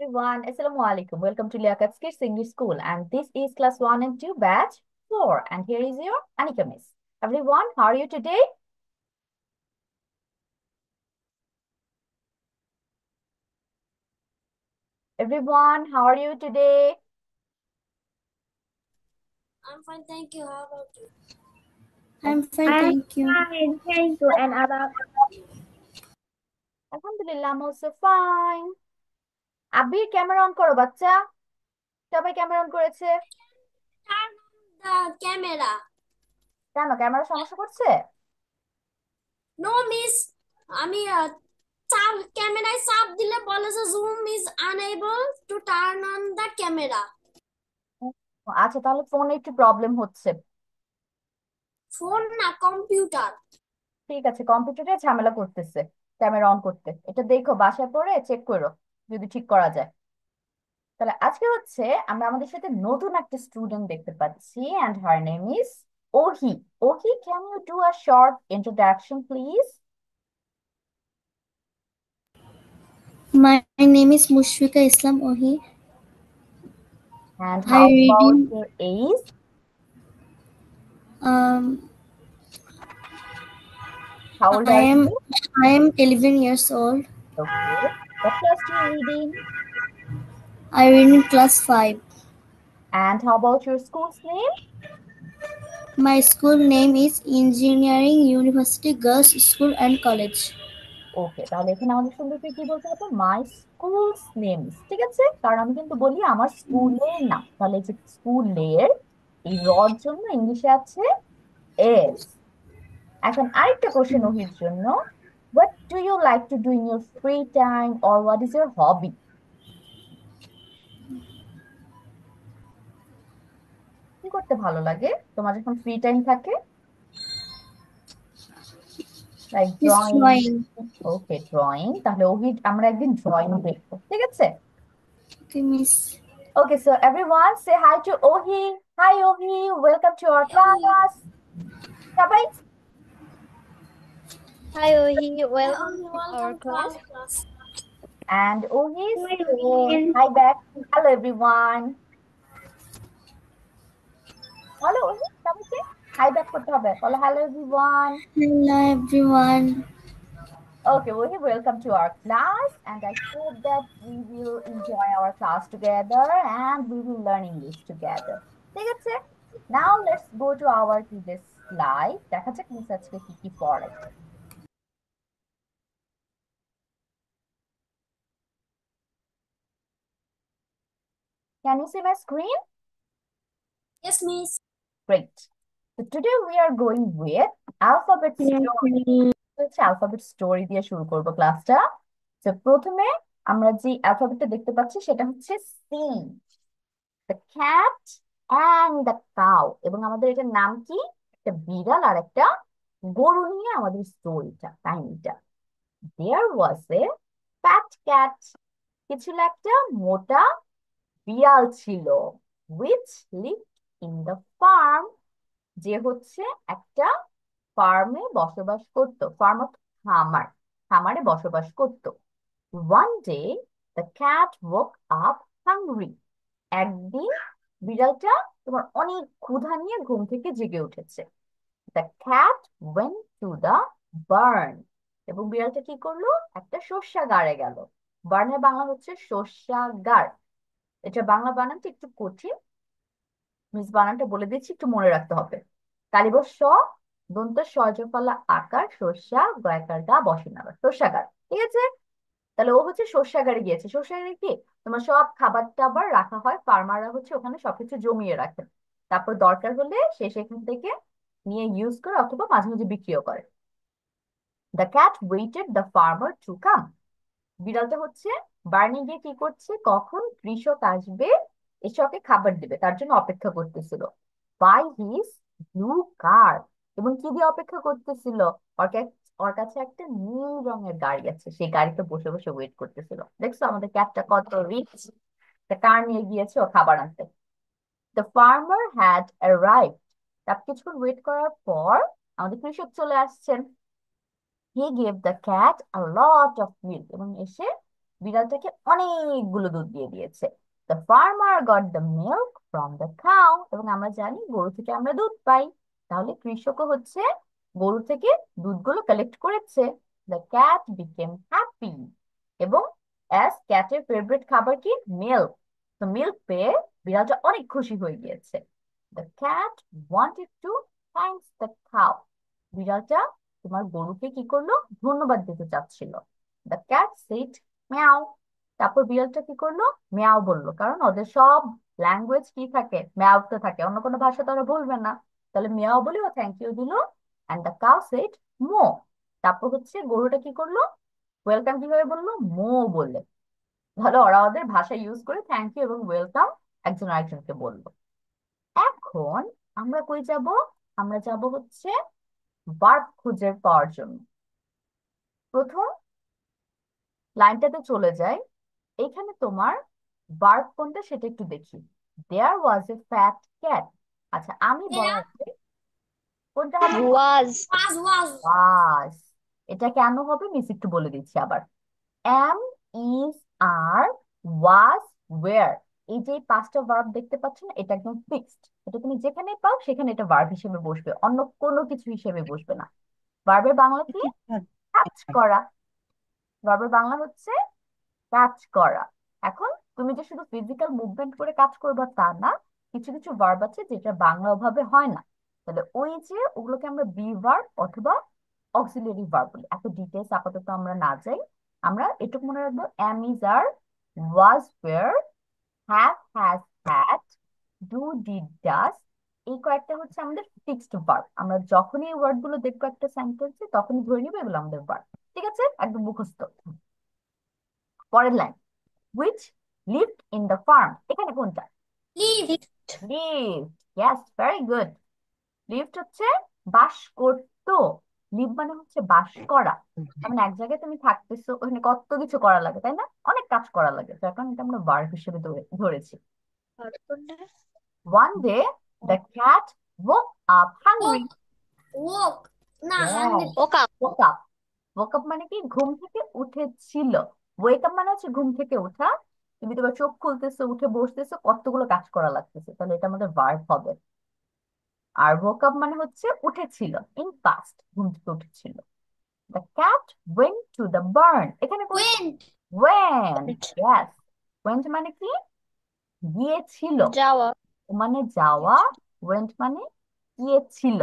everyone. Assalamu alaikum. Welcome to Liaquat's Kids English School, and this is class 1 and 2 batch 4. And here is your Anika Miss. Everyone, how are you today? Everyone, how are you today? I'm fine, thank you. How about you? I'm fine, I'm thank you. fine, thank you. And about Alhamdulillah, I'm also fine. Abir camera on করো বাচ্চা। সবাই camera on করেছে। Turn on the camera. কেন camera সমস্যা করছে? No, miss. আমি ক্যামেরায় চাপ দিলে বলে যে zoom is unable to turn on the camera. আচ্ছা, তাহলে ফোনে একটু প্রবলেম হচ্ছে। ফোন না, কম্পিউটার। ঠিক আছে, কম্পিউটারে ঝামেলা করতেছে ক্যামেরা অন করতে। এটা দেখো, বাসায় পরে চেক করো যদি ঠিক করা যায়। তাহলে আজকে হচ্ছে আমরা আমাদের সাথে নতুন একটা স্টুডেন্ট দেখতে পাচ্ছি, and her name is Ohi. Ohi, can you do a short introduction please? My name is Mushfika Islam Ohi. And I how about reading. your age? Um, How old I are am you? I am 11 years old. Okay. What class do you reading? I read in class 5. And how about your school's name? My school name is Engineering University Girls School and College. ওকে, তাহলে এখানে আমাদের সুন্দর করে কি বলতে হবে? মাই schools names. ঠিক আছে, কারণ আমি কিন্তু বলি আমার স্কুলের নাম, তাহলে যে স্কুলের এই রর জন্য ইংলিশে আছে এস। এখন আরেকটা কোশ্চেন ওহির জন্য, what do you like to do in your free time or what is your hobby? কি করতে ভালো লাগে তোমার যখন ফ্রি টাইম থাকে? Like Is drawing. drawing. Okay, drawing. তাহলে ওহি আমরা একদিন ড্রয়িং দেখবো, ঠিক আছে? Okay, miss. ওকে, সো এভরিওয়ান সে হাই টু ওহি। হাই ওহি, ওয়েলকাম টু আওয়ার ক্লাস। সবাই hi Ohi, welcome to our Welcome to class. our class. and ওহি Hi say Ohi. hi back. Hello everyone. বলো ওহি, সবাইকে হাই ব্যাক করতে হবে। বলো hello everyone. Hello everyone. Okay, Wahi, welcome to our class, and I hope that we will enjoy our class together and we will learn English together. ঠিক আছে? Now let's go to our today's slide. দেখা যাক miss আজকে কি কি পড়াই। Can you see my screen? Yes, miss. Great. So today we are going with alphabet story. হচ্ছে alphabet story দিয়ে শুরু করব ক্লাসটা। তো প্রথমে আমরা যে অ্যালফাবেটটা দেখতে পাচ্ছি সেটা হচ্ছে C, the cat and the cow. এবং আমাদের এটার নাম কি? একটা বিড়াল আর একটা গরু নিয়ে আমাদের স্টোরিটা, কাহিনীটা। দেয়ার ওয়াজ এ ফ্যাট ক্যাট। কি ছিল? একটা মোটা বিড়াল ছিল। Which lived in the farm, যে হচ্ছে একটা ফার্মে বসবাস করত। ফার্ম অর্থ খামার, খামারে বসবাস করত। One day the cat woke up hungry. একদিন বিড়ালটা তোমার অনেক ক্ষুধা নিয়ে ঘুম থেকে জেগে উঠেছে। The cat went to the burn. এবং বিড়ালটা কি করলো? একটা শস্যাগারে গেল। বার্নের বাংলা হচ্ছে শস্যাগার। এটা বাংলা বানানটা একটু কঠিন, মিস বানানটা বলে দিচ্ছি, একটু মনে রাখতে হবে। কালিবস স, দন্ত সজফলা আকার, শস্যা গয়াকার গা বসেনাগার, শস্যাগার। ঠিক আছে, তাহলে ও হচ্ছে শস্যাগারে গিয়েছে। শস্যাগারে কি তোমার সব খাবার টাবার রাখা হয়, ফার্মাররা হচ্ছে ওখানে সবকিছু জমিয়ে রাখে, তারপর দরকার হলে সে সেখান থেকে নিয়ে ইউজ করে অথবা মাঝে মাঝে বিক্রিও করে। The cat waited the farmer to come. বিড়ালটা হচ্ছে বার্নে গিয়ে কি করছে, কখন কৃষক আসবে এসে ওকে খাবার দিবে তার জন্য অপেক্ষা করতেছিল। বাই হিজ ব্লু কার। এবং কি দিয়ে অপেক্ষা করতেছিল? ওর ওর কাছে একটা নীল রঙের গাড়ি আছে, সেই গাড়িতে বসে বসে ওয়েট করতেছিল। দেখছো আমাদের ক্যাটটা কত রিচ, কার নিয়ে গিয়েছে ও খাবার আনতে। The farmer had arrived. তার কিছুক্ষণ ওয়েট করার পর আমাদের কৃষক চলে আসছেন। He gave the cat a lot of milk. এবং এসে বিড়ালটাকে অনেকগুলো দুধ দিয়ে দিয়েছে। The farmer got the milk from the cow, এবং আমরা জানি গরু থেকে আমরা দুধ পাই, তাহলে কৃষকও হচ্ছে গরু থেকে দুধগুলো কালেক্ট করেছে। দ্য ক্যাট বিকেম হ্যাপি, এবং অ্যাজ ক্যাটের ফেভারিট খাবার কি, মিল্ক, তো মিল্ক পেয়ে বিড়ালটা অনেক খুশি হয়ে গিয়েছে। The cat wanted to thanks the cow, বিড়ালটা তোমার গরুকে কি করলো, ধন্যবাদ দিতে চাচ্ছিল। দ্য ক্যাট সেড মিয়াও, তারপর বিড়ালটা কি করলো, মিয়াও বললো, কারণ ওদের সব ল্যাঙ্গুয়েজ কি থাকে, মিয়াওতে থাকে, অন্য কোনো ভাষা তো ওরা বলবে না, তাহলে মিয়াও বলে ও থ্যাংক ইউ দিল। অ্যান্ড দ্য কাউ সেড মো, তারপর হচ্ছে গরুটা কি করলো, ওয়েলকাম কিভাবে বললো, মো বলে। তাহলে ওরা ওদের ভাষা ইউজ করে থ্যাংক ইউ এবং ওয়েলকাম একজন আরেকজনকে বললো। এখন আমরা কই যাব, আমরা যাব হচ্ছে ভার্ব খুঁজে পাওয়ার জন্য। প্রথম লাইনটাতে চলে যাই, এখানে তোমার ভার্ব কোনটা সেটা একটু দেখি। দেয়ার ওয়াজ এ ফ্যাট ক্যাট, আচ্ছা আমি There বলার আগে কোনটা হবে, Was. was. ওয়াজ। এটা কেন হবে মিস একটু বলে দিচ্ছি আবার। Am, is, are, was, were, এই যে পাঁচটা ভার্ব দেখতে পাচ্ছ না, এটা একদম ফিক্সড, এটা তুমি যেখানে পাও সেখানে এটা ভার্ব হিসেবে বসবে, অন্য কোনো কিছু হিসেবে বসবে না। ভার্বের বাংলা কি, কাজ করা, ভার্বের বাংলা হচ্ছে কাজ করা। এখন তুমি যে শুধু ফিজিক্যাল মুভমেন্ট করে কাজ করবা তা না, কিছু কিছু ভার্ব আছে যেটা বাংলা ভাবে হয় না, তাহলে ওই যে ওগুলোকে আমরা বি ভার্ব অথবা অক্সিলিয়ারি ভার্ব বলি। এত ডিটেলস আপাতত আমরা না যাই, আমরা এটুকু মনে রাখবো, am, is, are, was, were, have, has, had, do, did, does, এই কয়েকটা হচ্ছে আমাদের ফিক্সড ভার্ব। আমরা যখনই এই ওয়ার্ড গুলো দেখবো একটা সেন্টেন্সে তখনই ধরে নিবো এগুলো আমাদের ভার্ব। ঠিক আছে, একদম মুখস্থ। পরের line, which lived in the farm, এখানে কোনটা, Lived. lived, yes, very good, lived হচ্ছে বাস করতো, লিভ মানে হচ্ছে বাস করা, মানে এক জায়গায় তুমি থাকতেছো, ওখানে কত কিছু করা লাগে তাই না, অনেক কাজ করা লাগে, যার কারণে এটা আমরা ভার্ব হিসেবে ধরেছি। One day the cat woke up hungry, Woke. Woke. না, yes, hungry. Woke up. woke up, woke up মানে কি, ঘুম থেকে উঠেছিল, ওয়েক আপ মানে হচ্ছে ঘুম থেকে ওঠা, তুমি তোমার চোখ খুলতেছো, উঠে বসতেছো, কতগুলো কাজ করা লাগতেছে, তাহলে এটা আমাদের ভার্ব হবে। আর woke up মানে হচ্ছে উঠেছিল, ইন পাস্ট, ঘুম থেকে উঠেছিল। The cat went to the barn, এখানে কোন, Went. went, yes, went মানে কি, গিয়েছিল, Jawa. মানে যাওয়া, went মানে গিয়েছিল,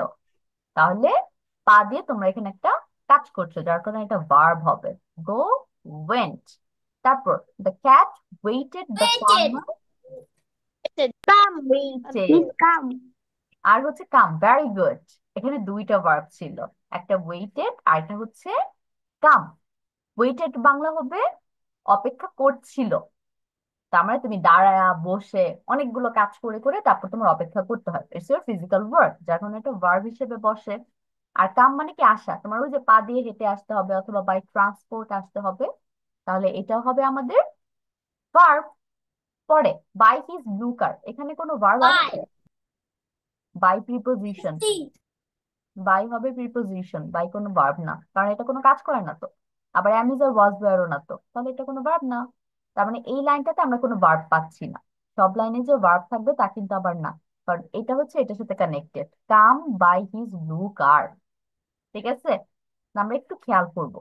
তাহলে পা দিয়ে তোমরা এখানে একটা কাজ করছো, যার কারণে এটা ভার্ব হবে, গো, ওয়েন্ট। তারপর the cat waited the Waited. Farmer, Come. Waited, Come. আর হচ্ছে কাম, ভেরি গুড, এখানে দুইটা ভার্ব ছিল, একটা ওয়েটেড আর একটা হচ্ছে কাম। ওয়েটেড বাংলা হবে অপেক্ষা করছিল, তার মানে তুমি দাঁড়ায়া বসে অনেকগুলো কাজ করে করে তারপর তোমার অপেক্ষা করতে হয়, ইটস ইউর ফিজিক্যাল ওয়ার্ক, যার কারণে এটা ভার্ব হিসেবে বসে। আর কাম মানে কি, আসা, তোমার ওই যে পা দিয়ে হেঁটে আসতে হবে অথবা বাই ট্রান্সপোর্ট আসতে হবে, তাহলে এটাও হবে আমাদের ভার্ব। পরে বাই হিজ ব্লু কার, এখানে কোনো ভার্ব আছে, By. By preposition, See. By হবে প্রিপোজিশন, বাই কোনো ভার্ব না, কারণ এটা কোনো কাজ করে না তো, আবার অ্যাম, ইজ, আর, ওয়াজ, ওয়্যারও না তো, তাহলে এটা কোনো ভার্ব না। তার মানে এই লাইনটাতে আমরা কোনো ভার্ব পাচ্ছি না, সব লাইনে যে ভার্ব থাকবে তা কিন্তু আবার না, কারণ এটা হচ্ছে এটার সাথে connected, come by his blue car. ঠিক আছে, না আমরা একটু খেয়াল করবো,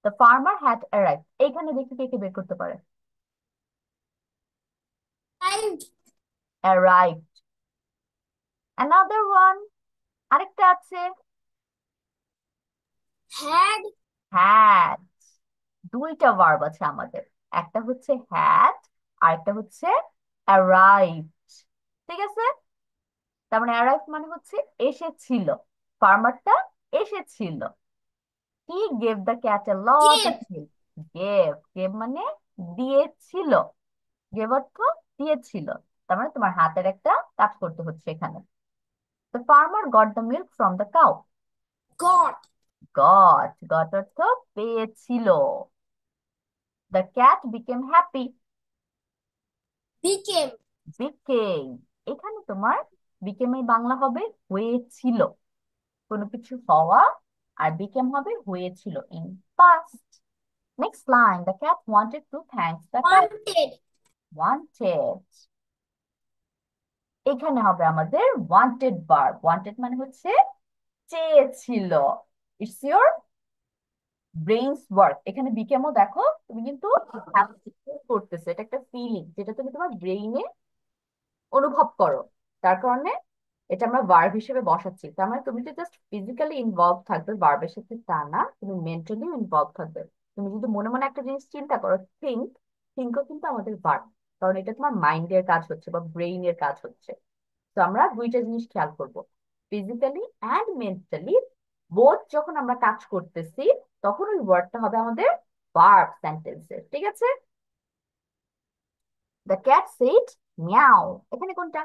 দ্য ফার্মার হ্যাড অ্যারাইভ, এইখানে দেখি কে কে বের করতে পারে, Arrived. অ্যারাইভ, অ্যানাদার ওয়ান, আরেকটা আছে, Had. হ্যাড, দুইটা ভার্ব আছে আমাদের, একটা হচ্ছে হ্যাড আর একটা হচ্ছে অ্যারাইভড। ঠিক আছে, তার মানে অ্যারাইভ মানে হচ্ছে এসেছিল, ফার্মারটা এসেছিল। He gave the cat A lot of Gave. Milk, gave, gave মানে দিয়েছিল, গেভ অর্থ দিয়েছিল, তার মানে তোমার হাতের একটা কাজ করতে হচ্ছে এখানে। The farmer got the milk from the cow, Got. Goat, goat অর্থ পেয়েছিল। The cat became happy, Became. Became, এখানে তোমার বিকেম এর বাংলা হবে হয়েছিল, কোনো কিছু হওয়া, আর বিকেম হবে হয়েছিল in past. Next line. The cat wanted to thank the cow. wanted, Wanted. এখানে হবে আমাদের wanted verb. Wanted মানে হচ্ছে চেয়েছিল। It's your brains work. এখানে বিকেমও দেখো তুমি কিন্তু করতেছো, এটা একটা ফিলিং যেটা তুমি তোমার ব্রেইনে অনুভব করো, তার কারণে এটা আমরা ভার্ব হিসেবে বসাচ্ছি। তার মানে তুমি তো জাস্ট ফিজিক্যালি ইনভলভ থাকবে ভার্বের সাথে তা না, তুমি মেন্টালি ইনভলভ থাকবে। তুমি যদি মনে মনে একটা জিনিস চিন্তা করো, থিঙ্কও কিন্তু আমাদের ভার্ব, কারণ এটা তোমার মাইন্ডের কাজ হচ্ছে বা ব্রেইনের কাজ হচ্ছে। তো আমরা দুইটা জিনিস খেয়াল করব, ফিজিক্যালি অ্যান্ড মেন্টালি বোথ যখন আমরা কাজ করতেছি তখন ওই ওয়ার্ডটা হবে আমাদের ভার্ব সেন্টেন্সে। ঠিক আছে? দ্য ক্যাট সেড মিয়াও, এখানে কোনটা?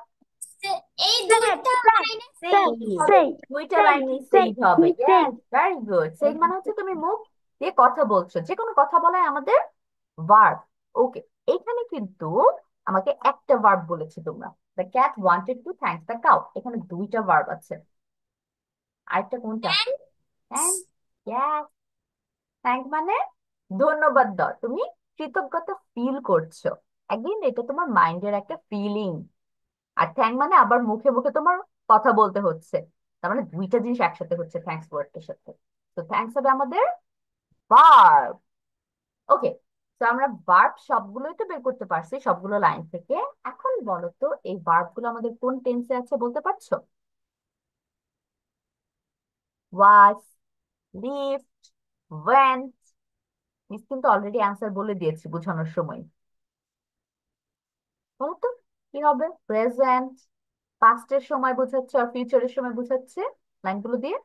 এই Said, দুইটা লাইনে said, হবে, said, দুইটা said, লাইনে said, সেইড হবে। said. Yes, very good. Said মানে হচ্ছে তুমি মুখ দিয়ে কথা বলছো, যে কোনো কথা বলাই আমাদের ভার্ব। ওকে, এখানে কিন্তু আমাকে একটা ভার্ব বলেছে তোমরা, the cat wanted to thank the cow, এখানে দুইটা ভার্ব আছে। আরেকটা কোনটা? থ্যাঙ্ক। ইয়েস, থ্যাঙ্ক মানে ধন্যবাদ দাও, তুমি কৃতজ্ঞতা ফিল করছো। একদিন এটা তোমার মাইন্ডের একটা ফিলিং। আর থ্যাঙ্ক মানে আবার মুখে মুখে তোমার কথা বলতে হচ্ছে, তার মানে দুইটা জিনিস একসাথে হচ্ছে থ্যাঙ্কস ওয়ার্ডটার সাথে। তো থ্যাঙ্কস হবে আমাদের ভার্ব। ওকে, তো আমরা ভার্ব সবগুলোই তো বের করতে পারছি সবগুলো লাইন থেকে। এখন বলো তো এই ভার্ব গুলো আমাদের কোন টেন্সে আছে বলতে পারছো? ওয়াজ, লিভড, ওয়েন্ট। মিস কিন্তু অলরেডি অ্যান্সার বলে দিয়েছি বোঝানোর সময়। বলো তো কি হবে? প্রেজেন্ট, পাস্টের সময় বোঝাচ্ছে আর ফিউচারের সময় বোঝাচ্ছে লাইনগুলো দিয়ে?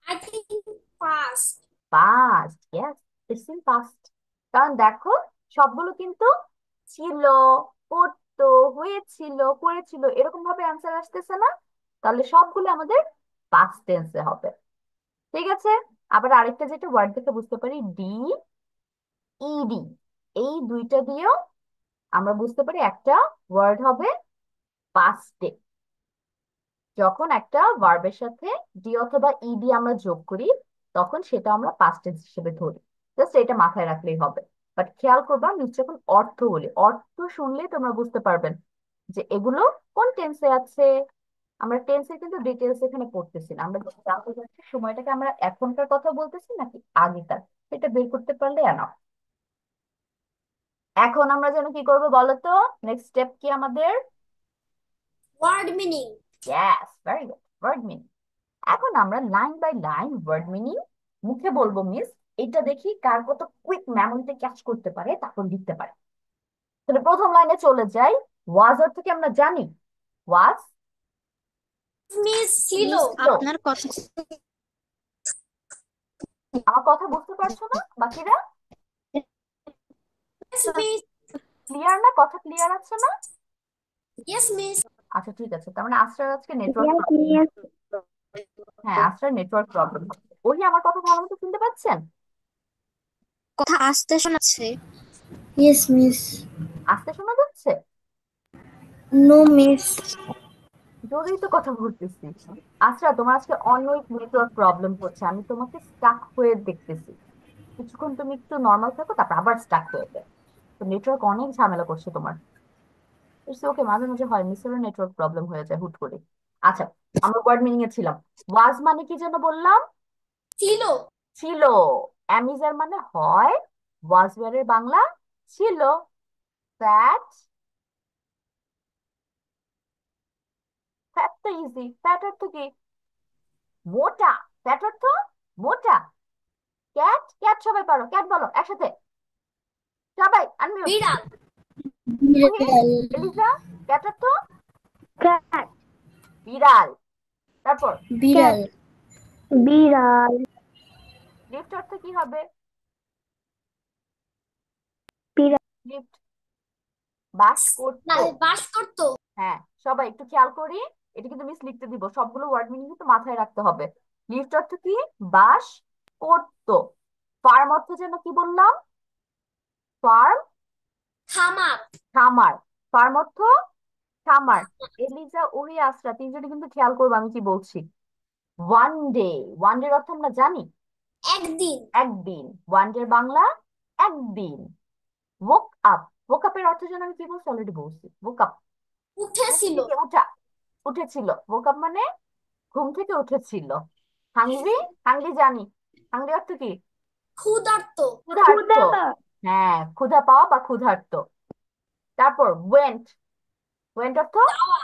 I think past. Past. Yes, it's in past. কারণ দেখো সবগুলো কিন্তু ছিল, করতো, হয়েছিল, করেছিল এরকম ভাবে অ্যান্সার আসতেছে না, তাহলে সবগুলো আমাদের পাস্ট টেন্সে হবে। ঠিক আছে? আবার আরেকটা যেটা ওয়ার্ড দেখে বুঝতে পারি, ডি ইডি, এই দুইটা দিয়েও আমরা বুঝতে পারি একটা ওয়ার্ড হবে পাস্টে। যখন একটা ভার্বের সাথে ডি অথবা ইডি আমরা যোগ করি তখন সেটা আমরা পাস্ট টেন্স হিসেবে ধরি। জাস্ট এটা মাথায় রাখলেই হবে। বাট খেয়াল করবা আমি যখন অর্থ বলি, অর্থ শুনলেই তোমরা বুঝতে পারবেন যে এগুলো কোন টেন্সে আছে। আমরা টেন্সে কিন্তু ডিটেলস এখানে পড়তেছি না, আমরা just জানতে চাচ্ছি সময়টাকে আমরা এখনকার কথা বলতেছি নাকি আগেকার, সেটা বের করতে পারলে এনাফ। এখন আমরা যেন কি করবো বলো তো? নেক্সট স্টেপ কি আমাদের? Word meaning. Yes, very good, word meaning. এখন আমরা line by line word meaning মুখে বলবো মিস, এটা দেখি কার কত কুইক মেমোরিতে ক্যাচ করতে পারে তারপর লিখতে পারে। তাহলে প্রথম লাইনে চলে যাই। ওয়াজ অর্থ কি আমরা জানি? ওয়াজ Miss ছিল। মিস ছিল। আপনার কথা আমার কথা বুঝতে পারছো না বাকিরা? Yes, miss. ক্লিয়ার না? কথা ক্লিয়ার আছে না? Yes, miss. আচ্ছা ঠিক আছে, তার মানে আজকের নেটওয়ার্ক Yes, প্রবলেম। yes. হ্যাঁ, আজকের নেটওয়ার্ক প্রবলেম। ওই আমার কথা ভালো মতো শুনতে পাচ্ছেন? কথা আসতে শোনাচ্ছে। Yes miss. আস্তে শোনা যাচ্ছে? No miss. জোরেই তো কথা বলতেছি। আচ্ছা, তোমার আজকে অন্য নেটওয়ার্ক প্রবলেম হচ্ছে, আমি তোমাকে স্টাক হয়ে দেখতেছি। কিছুক্ষণ তুমি একটু নর্মাল থাকো, তারপর আবার স্টার্ট হয়ে যায়। তো নেটওয়ার্ক অনেক ঝামেলা করছে তোমার। ইটস ওকে, মাঝে মাঝে হয়, মিসেরও নেটওয়ার্ক প্রবলেম হয়ে যায় হুট করে। আচ্ছা, আমরা ওয়ার্ড মিনিং এ ছিলাম। ওয়াজ মানে কি যেন বললাম? ছিল। ছিল। অ্যামিজার মানে হয়, ওয়াজ ওয়ারের বাংলা ছিল। ফ্যাট, ফ্যাট তো ইজি। ফ্যাট অর্থ কি? মোটা। ফ্যাট অর্থ মোটা। ক্যাট, ক্যাট সবাই পারো, ক্যাট বলো একসাথে সবাই, আনমিউট। বিড়াল। ওকে, বিড়াল। এলিজা, ক্যাট অর্থ Cat, বিড়াল। তারপর বিড়াল। biral, লিফট অর্থ কি হবে? biral, লিফট বাস করতো। বাস করতো। হ্যাঁ, সবাই একটু খেয়াল করি, এটা কিন্তু মিস লিখতে দিব, সবগুলো ওয়ার্ড মিনিং কিন্তু মাথায় রাখতে হবে। লিফট অর্থ কি? বাস করতো। ফার্ম অর্থ যেন কি বললাম? ফার্ম, খামার। খামার। ফার্ম অর্থ খামার। এলিজা, উরি, আসরা তিনজনে কিন্তু খেয়াল করবো আমি কি বলছি। ওয়ান ডে, ওয়ান ডে অর্থ আমরা জানি। একদিন। একদিন। ওয়ান ডের বাংলা একদিন। woke up, woke up এর অর্থ যেন আমি কি বলছি অলরেডি বলছি। woke up, ঘুম উঠেছিল। থেকে উঠা, উঠেছিল। woke up মানে ঘুম থেকে উঠেছিল। হাংরি, হাংরি জানি, হাংরি অর্থ কি? ক্ষুধার্ত। ক্ষুধার্ত। হ্যাঁ, ক্ষুধা পাওয়া বা ক্ষুধার্ত। তারপর went, went অর্থ যাওয়া।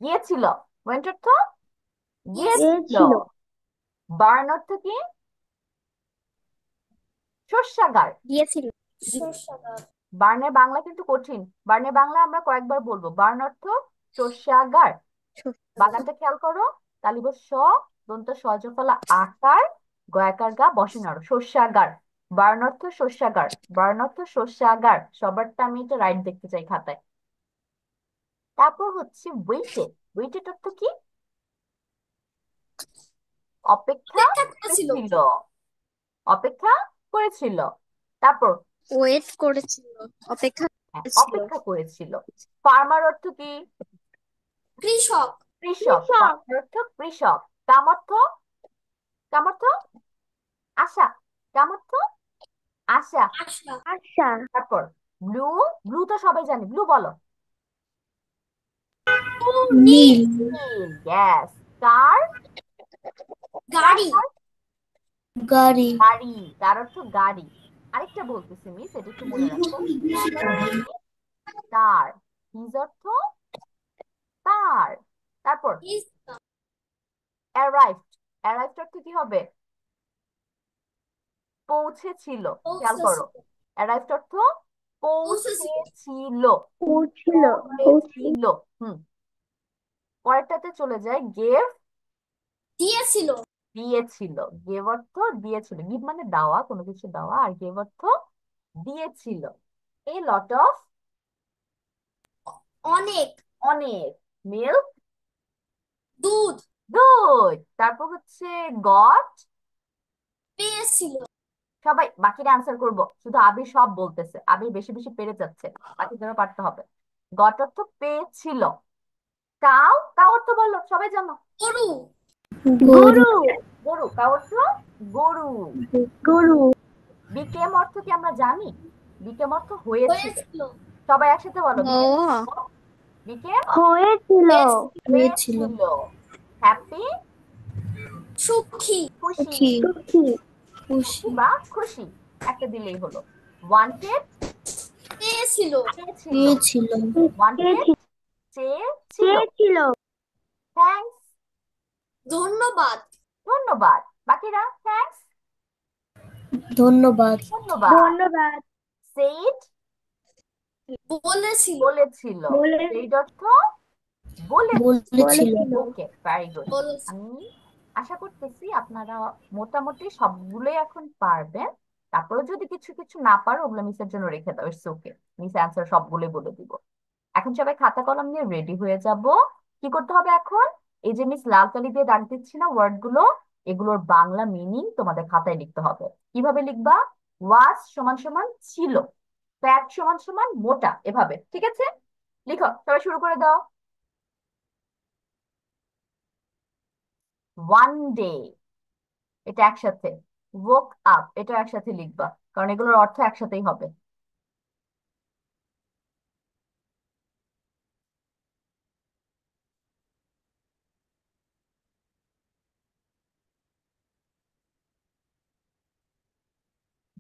গিয়েছিল। went অর্থ গিয়েছিল। গিয়েছিল। বার্ন অর্থ কি? শস্যাগার। গিয়েছিল। শস্যাগার। বার্নের বাংলা কিন্তু কঠিন। বার্নের বাংলা আমরা কয়েকবার বলবো। বার্ন অর্থ শস্যাগার। বাগানটা খেয়াল করো। তালিব স, দন্ত সজফলা আকার, গয়াকার গা বসনার শস্যাগার। বার্ন অর্থ শস্যাগার, বার্ন অর্থ শস্যাগার। সবারটা আমি এটা রাইট দেখতে চাই খাতায়। তারপর হচ্ছে ওয়েটেড, ওয়েটেড অর্থ কি? অপেক্ষা অপেক্ষা করেছিল। করেছিল, অপেক্ষা করেছিল। তারপর ওয়েট করেছিল, অপেক্ষা ছিল। অপেক্ষা করেছিল। ফার্মার অর্থ কি? কৃষক। কৃষক। ফার্মার অর্থ কৃষক। কাম অর্থ, কাম অর্থ আশা, কাম অর্থ আশা। আশা। আশা। তারপর ব্লু, ব্লু তো সবাই জানি, ব্লু বলো। নীল। গ্যাস। কার, কার গাড়ি। কার? গাড়ি। গাড়ি, কার অর্থ গাড়ি। আরেকটা বলতেছি মিস, এটা একটু মনে রাখো। হিজ অর্থ কি? তার, হিজ অর্থ তার। তারপর Is অ্যারাইভড, অ্যারাইভড অর্থ কি হবে? পৌঁছেছিল। খেয়াল করো, পৌঁছেছিল। অ্যারাইভড অর্থ পৌঁছেছিল। পৌঁছেছিল, পৌঁছিল। পৌঁছেছিল। হুম, পরেরটাতে চলে যায়। গেভ, দিয়েছিল। দিয়েছিল। গেভ অর্থ দিয়েছিল, গিভ মানে দেওয়া, কোনো কিছু দেওয়া, আর গেভ অর্থ দিয়েছিল। এ লট অফ, অনেক। অনেক। মিল্ক, দুধ। দুধ। তারপর হচ্ছে গট, পেয়েছিল। সবাই বাকিরা আনসার করব, শুধু আবির সব বলতেছে, আবির বেশি বেশি পেরে যাচ্ছে, বাকিদেরও পারতে হবে। গট অর্থ পেয়েছিল। কাউ, কাউ অর্থ বললো সবাই জানো। গরু। গরু। গরু, কাউ অর্থ গরু। গরু। বিকেম অর্থ কি আমরা জানি? বিকেম অর্থ হয়েছিল। হয়েছিল। সবাই একসাথে বলো, ও বিকেম, বিকেম হয়েছিল। হয়েছিল। হয়েছিল। হ্যাপি, সুখী। খুশি, সুখী। সুখী। খুশি খুশি। বা খুশি একটা দিলেই হলো। ওয়ান্টেড, পেয়েছিল। চেয়েছিল। পেয়েছিল। ওয়ান্টেড, চেয়েছিল। চেয়েছিল। থ্যাঙ্কস, ধন্যবাদ। ধন্যবাদ। বাকিরা থ্যাঙ্কস, ধন্যবাদ। ধন্যবাদ। ধন্যবাদ। সেইড, বলেছিল। বলেছিল। বলে সেইড অর্থ বলেছিল। বলেছিল। বলেছিল। ওকে, ভেরি গুড। বলেছিল। আমি আশা করতেছি আপনারা মোটামুটি সবগুলোই এখন পারবেন। তারপরে যদি কিছু কিছু না পারো ওগুলো মিসের জন্য রেখে দাও, ইটস ওকে। মিস অ্যান্সার সবগুলোই বলে দিব। এখন সবাই খাতা কলম নিয়ে রেডি হয়ে যাব। কি করতে হবে এখন? এই যে মিস লাল কালি দিয়ে দাগ দিচ্ছি না ওয়ার্ড গুলো, এগুলোর বাংলা মিনিং তোমাদের খাতায় লিখতে হবে। কিভাবে লিখবা? ওয়াজ সমান সমান ছিল, ফ্যাট সমান সমান মোটা, এভাবে। ঠিক আছে, লিখো, সবাই শুরু করে দাও। ওয়ান ডে, এটা একসাথে। woke আপ, এটা একসাথে লিখবা, কারণ এগুলোর অর্থ একসাথেই হবে।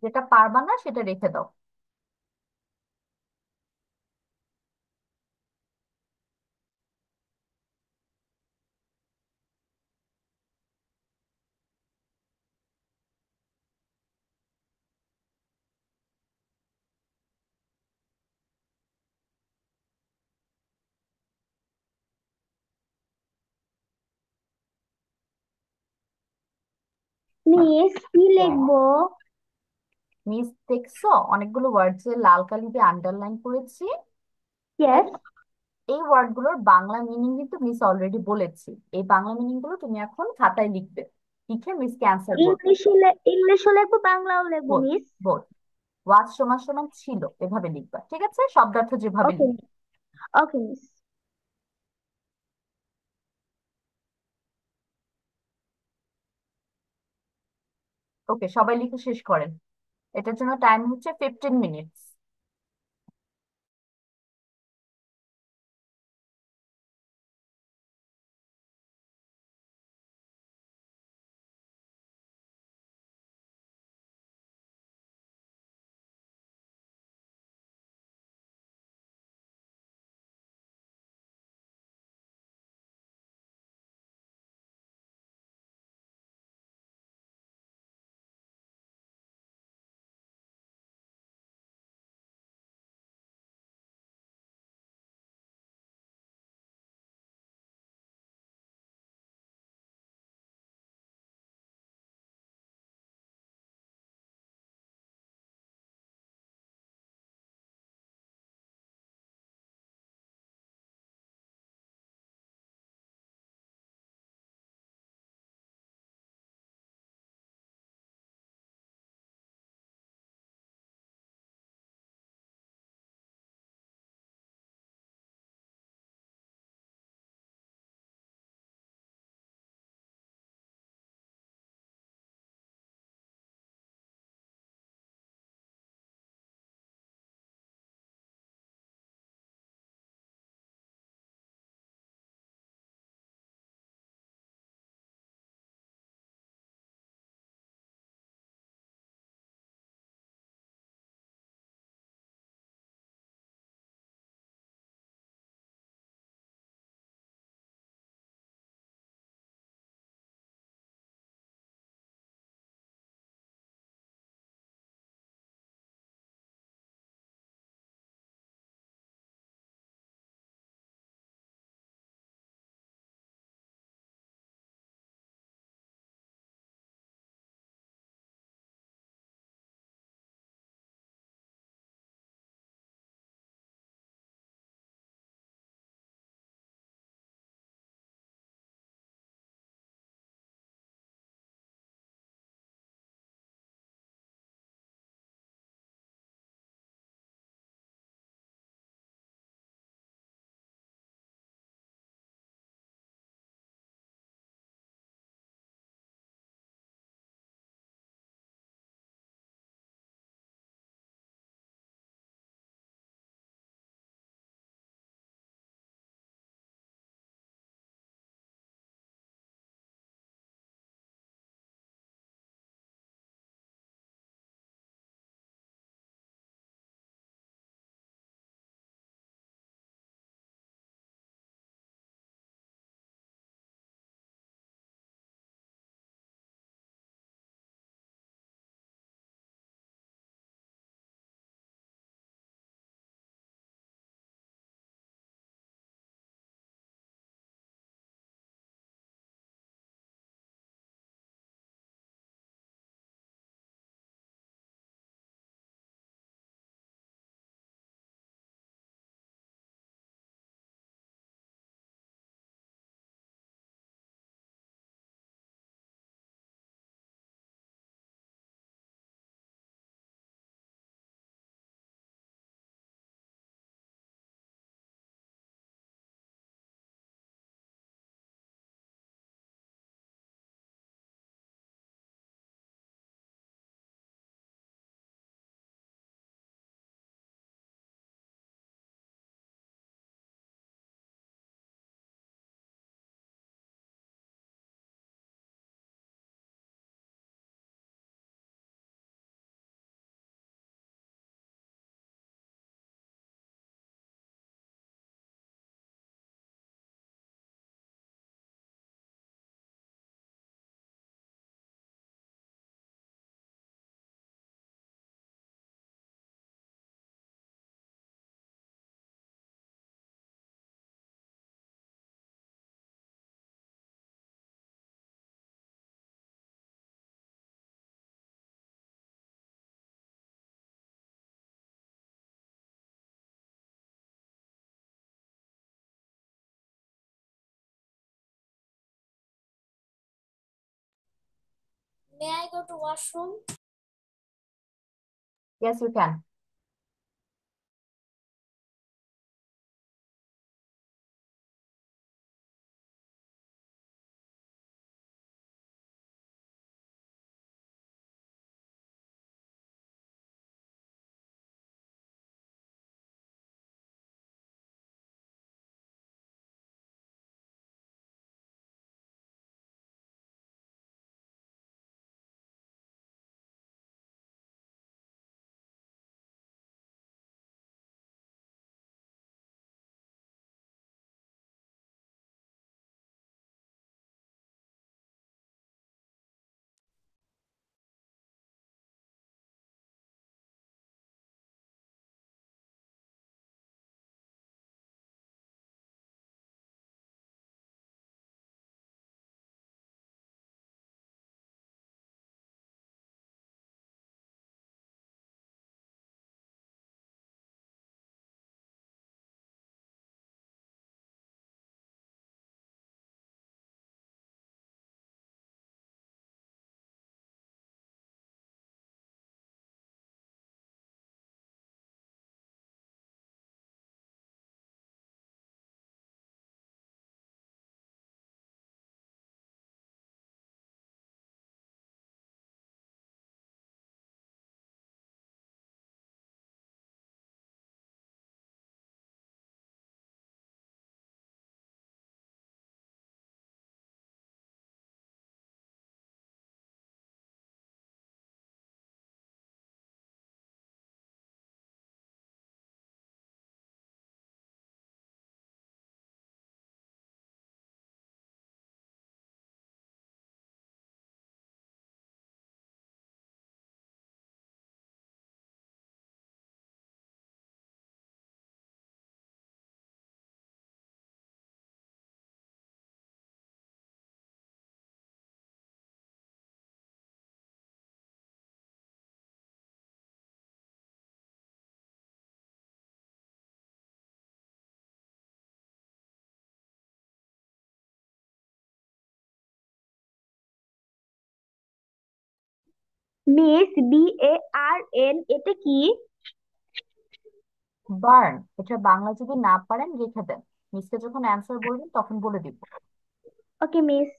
যেটা পারবা না সেটা রেখে দাও। মিস কি লিখবো? মিস দেখছো অনেকগুলো ওয়ার্ড যে লাল কালি দিয়ে আন্ডারলাইন করেছি, তাই ইয়েস। না? এই ওয়ার্ড গুলোর বাংলা মিনিং কিন্তু মিস অলরেডি বলেছি। এই বাংলা মিনিং গুলো তুমি এখন খাতায় লিখবে, লিখে মিসকে অ্যান্সার করবে। ইংলিশও লিখবো, বাংলাও লিখবো বোধ, মিস। বোধ। ওয়াজ সমান সমান ছিল, এভাবে লিখবা। ঠিক আছে, শব্দার্থ যেভাবে ওকে। লিখবে। ওকে মিস। ওকে, সবাই লিখে শেষ করেন। এটার জন্য টাইম হচ্ছে 15 minutes. May I go to washroom? Yes, you can. Miss, BARN এটা কি? বার্ন, এটা বাংলা যদি না পারেন রেখে দেন, মিসকে যখন অ্যান্সার বলবেন তখন বলে দিব। ওকে miss.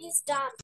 is done.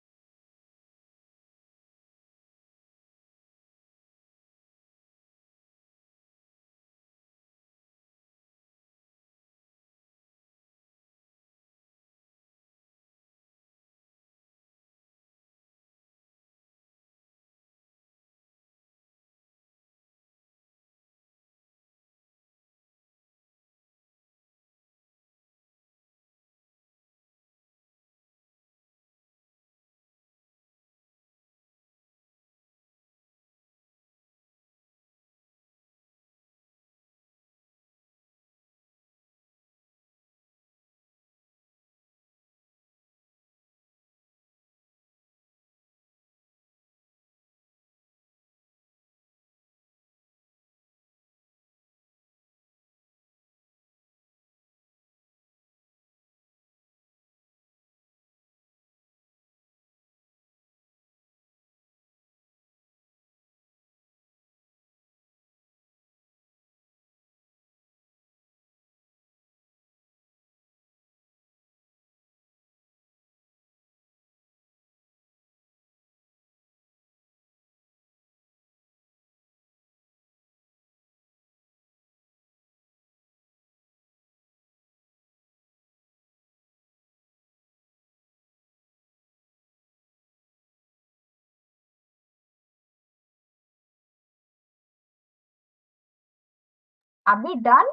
Are we done?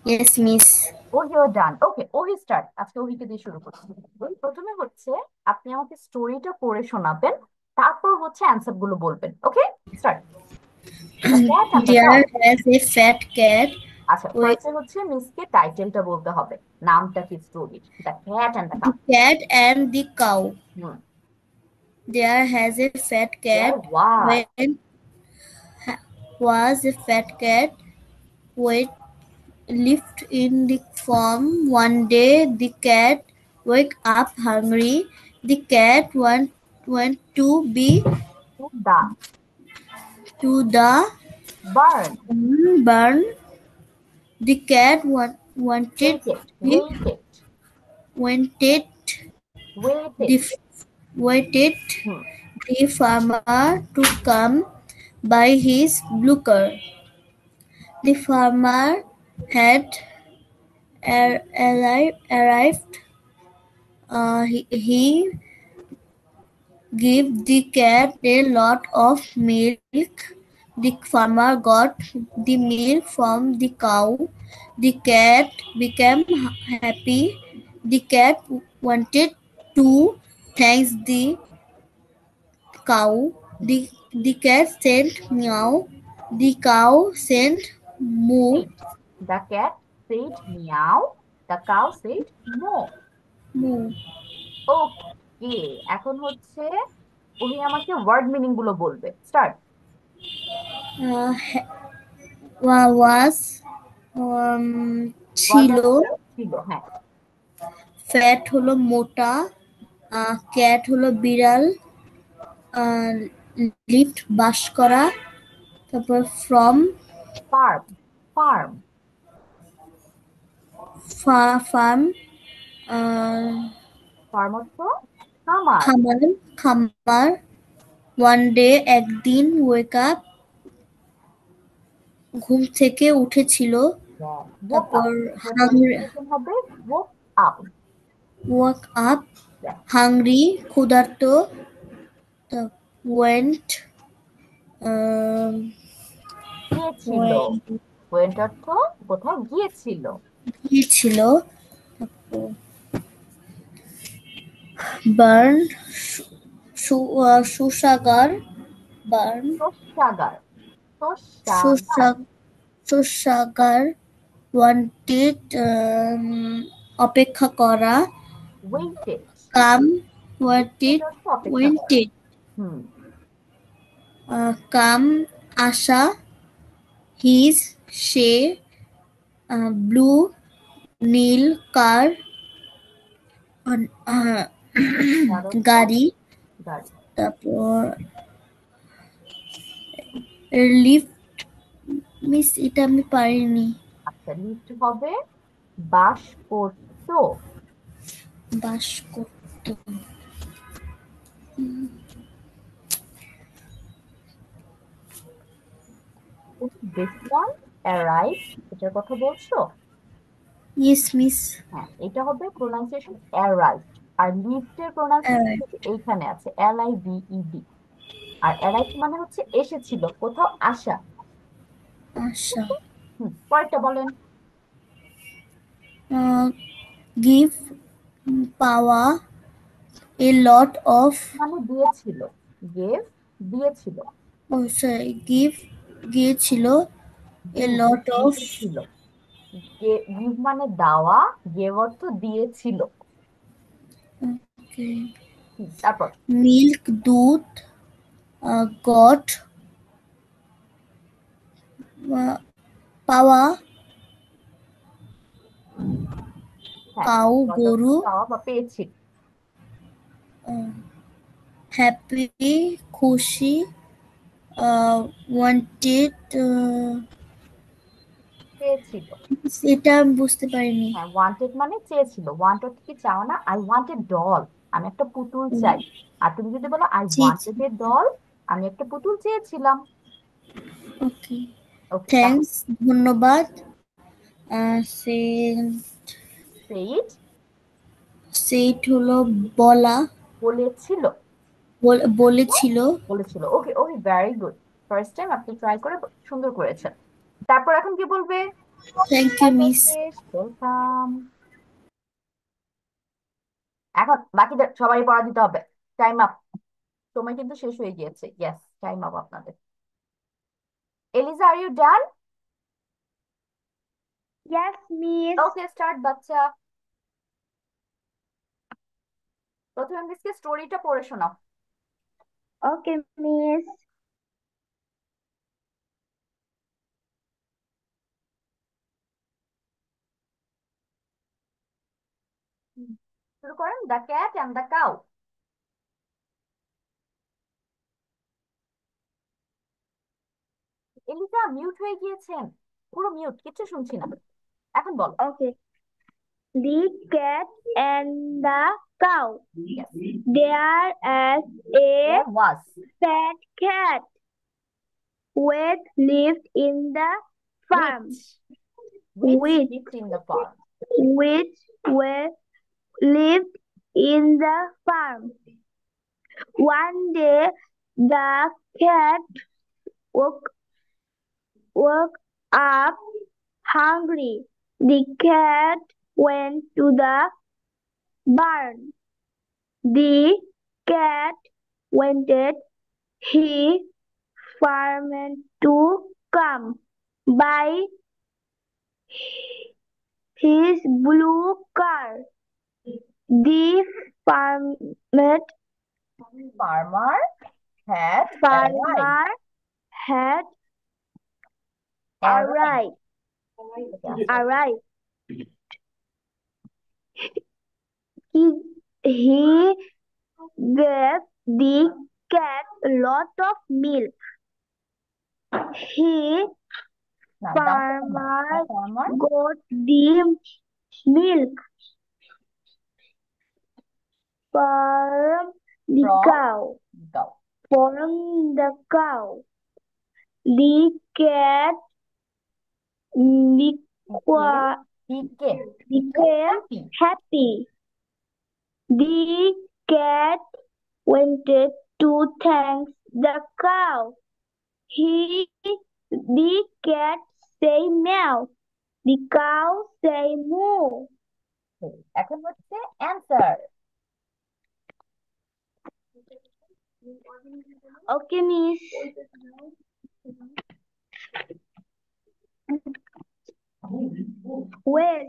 Yes, Miss. Oh, you're done. Okay, ওহি স্টার্ট। আজকে ওহিকে দিয়ে শুরু করছি। প্রথমে হচ্ছে আপনি আমাকে স্টোরিটা পড়ে শোনাবেন, তারপর হচ্ছে অ্যান্সার গুলো বলবেন। Okay, start. The cat and the cow. There has a fat cat আচ্ছা, with ফার্স্টে হচ্ছে মিসকে টাইটেলটা বলতে হবে, নামটা কি স্টোরির। The cat and the the cow. cat and the cow. Hmm, There has a fat there cat was. when was a fat cat with lived in the farm. One day the cat woke up hungry. The cat went to the to the barn. barn. The cat wanted waited the waited wanted waited. the waited hmm, the farmer to come by his bluker. The farmer had arrived. He gave the cat a lot of milk. The farmer got the milk from the cow. The cat became happy. The cat wanted to thank the cow. The cat said meow. The cow said moo. wait, the cat said meow, the cow said no. Moo. Okay, এখন হচ্ছে ওহি আমাকে word meaning গুলো বলবে। Start. Uh, was ওয়াজ ছিল হচ্ছে ছিল, হ্যাঁ। ফ্যাট হলো মোটা ক্যাট হলো বিড়াল লিফট বাস করা তারপর from farm farm farm farm অর্থ খামার। খামার খামার ওয়ান ডে একদিন ওয়েক আপ ঘুম থেকে উঠেছিল woke up, তারপর woke up এর হবে woke up। Walk up Yeah, hungry ক্ষুধার্ত ওয়েন্ট গিয়েছিল। went অর্থ কোথাও গিয়েছিল। গিয়েছিল বার্ন সুসাগার বার্ন শস্যাগার শস্যাগার। শস্যাগার ওয়ান্টেড অপেক্ষা করা waited কাম waited ওয়ান্টেড অর্থ অপেক্ষা করা। ওয়েন্টেড হুম, কাম আশা হিজ সে ব্লু নীল কার তার অর্থ গাড়ি গাড়ি। তারপর লিফট মিস এটা আমি পারিনি আচ্ছা, লিফট হবে বাস করতে। তো বাস করত। দিস ওয়ান অ্যারাইভ, এটার কথা বলছো? Yes miss. হ্যাঁ, এটা হবে প্রোনাউন্সিয়েশন অ্যারাইভ। আর লিভড এর প্রোনাউন্সিয়েশন এইখানে আছে, LIVED। আর অ্যারাইভ মানে হচ্ছে এসেছিল, কোথাও আসা। আশা। পরেরটা বলেন। গিভ, পাওয়া, এ লট অফ, মানে দিয়েছিল, গেভ দিয়েছিল, গিভ গিয়েছিল, এ লট অফ, দিয়েছিল। গিভ মানে দেওয়া, গেভ অর্থ দিয়েছিল। তারপর মিল্ক দুধ, গট, পাওয়া, হ্যাঁ, কাউ got অর্থ গরু, পাওয়া বা পেয়েছিল। হ্যাপি খুশি, ওয়ান্টেড, পেয়েছিল। এটা আমি বুঝতে পারিনি। হ্যাঁ, ওয়ান্টেড মানে চেয়েছিল। ওয়ান্ট অর্থ কি চাও না, আই ওয়ান্টেড ডল, আমি একটা পুতুল চাই। আর তুমি যদি বলো I G G. Wanted a doll, আমি একটা পুতুল চেয়েছিলাম। ওকে, ওকে, তাহলে থ্যাঙ্কস ধন্যবাদ, সে সেইট সেট হলো বলা, বলেছিল। বলেছিল। বলেছিল, okay okay, very good. First time আপনি ট্রাই করে সুন্দর করেছেন। তারপর এখন কি বলবে? Thank you miss. ওয়েলকাম। এখন বাকিদের সবাই পড়া দিতে হবে। টাইম আপ, সময় কিন্তু শেষ হয়ে গিয়েছে। ইয়েস, টাইম আপ আপনাদের। Eliza, are you done? Yes, miss. Okay, start বাচ্চা। প্রথমে মিসকে স্টোরিটা পড়ে শোনাও। Okay, miss. শুরু করেন, the cat and the cow. Eliza mute হয়ে গিয়েছেন, পুরো মিউট, কিচ্ছু শুনছি না। এখন বলো। Okay. The cat and the cow. Yes, There is a there was, fat cat which lived in the farm. which Which lived in the farm. which were lived in the farm. One day the cat woke woke up hungry. The cat went to the barn. The cat wanted his farm to come by his blue car. The farmer Farmer had arrived. farmer had Arrived. arrived. Okay, Arrived. He gave the cat a lot of milk. He now farmer farmer got the milk from the from cow. cow. From the cow. The cat beca- Became became happy. happy. The cat wanted to thank the cow. The cat say meow. The cow say moo. এখন হচ্ছে answer. Okay, miss. Where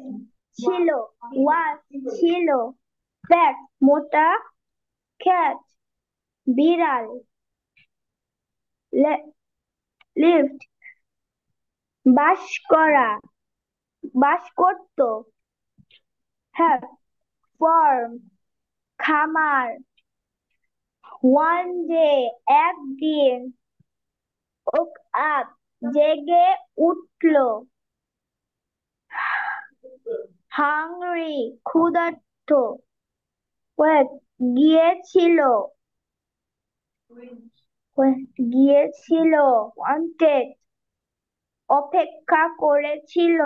ছিল fat মোটা cat বিড়াল lift বাস করা বাস করত have farm খামার one day একদিন woke up জেগে উঠল hungry, ক্ষুধার্ত। Wait, গিয়েছিল, গিয়েছিল, wanted, অপেক্ষা করেছিল,